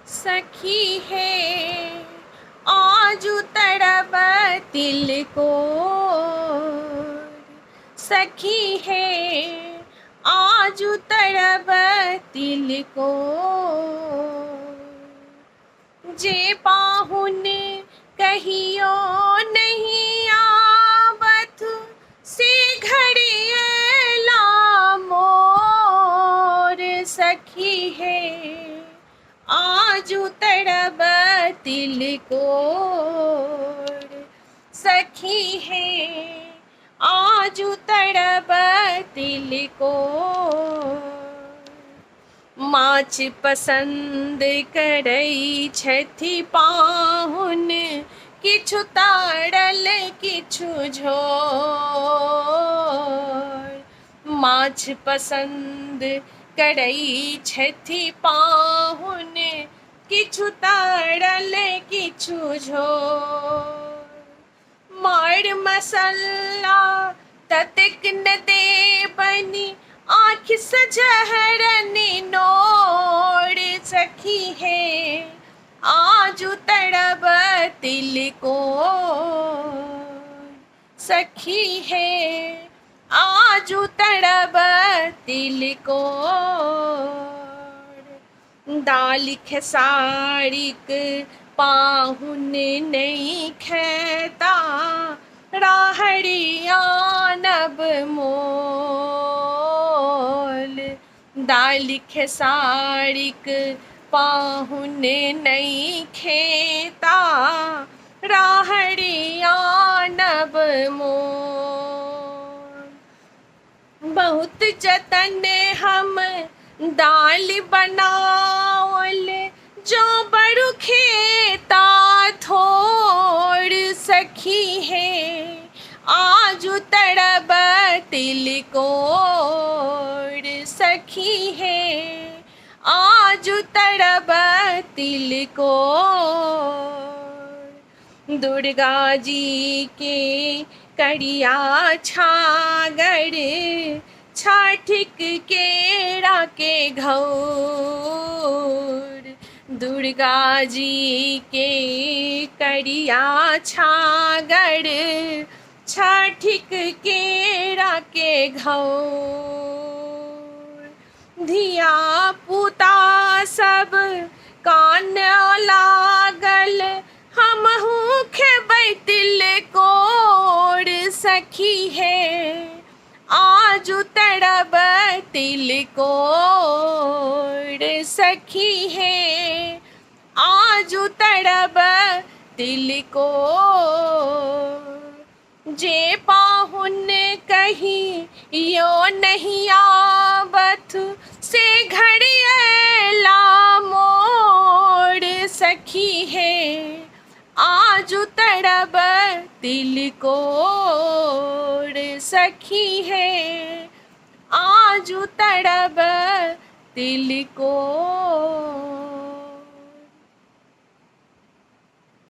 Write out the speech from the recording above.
सखी है आजू तड़ब तिल को। सखी है आजू तड़ब तिल को। जे पाहुन कहियो नहीं आवत से घड़ियला मोर। सखी है आजू तड़ब तिल को। सखी है आजू तड़ब तिल को। माछ पसंद करई छथि पाहुन किछु ताड़ल किछु झोर। माछ पसंद करई छथि पाहुन किछु ताड़ल किछु झोर। मार मसल्ला ततेक न देबनी आँख सजहर निनोर। सखी है आजू तड़ब तिल को। सखी है आजू तड़ब तिल को। दाल खेसारिक पाहुन नहीं खेता राहड़िया नब मोल। दाल खेसारिक पाहुन नहीं खेता राहड़िया नब मोल। बहुत जतन हम दाल बनावल जो बड़ू खेता थोड़। सखी है आजू तड़ब तिल को। सखी है आजू तड़ब तिल को। दुर्गा जी के करिया छागर छाठिक केरा के घौर। दुर्गा जी के करिया छागर छाठिक केरा के घौर। धिया पुता सब कान लागल हमहू खेबै तिल कोर। सखी है आजू तड़ब तिल कोर। सखी है आजू तड़ब तिल को। जे पाहुन कहीं यो नहीं आवत से घड़ियला मोर। सखी है आजू तड़ब तिल को। सखी है आजू तड़ब तिल को।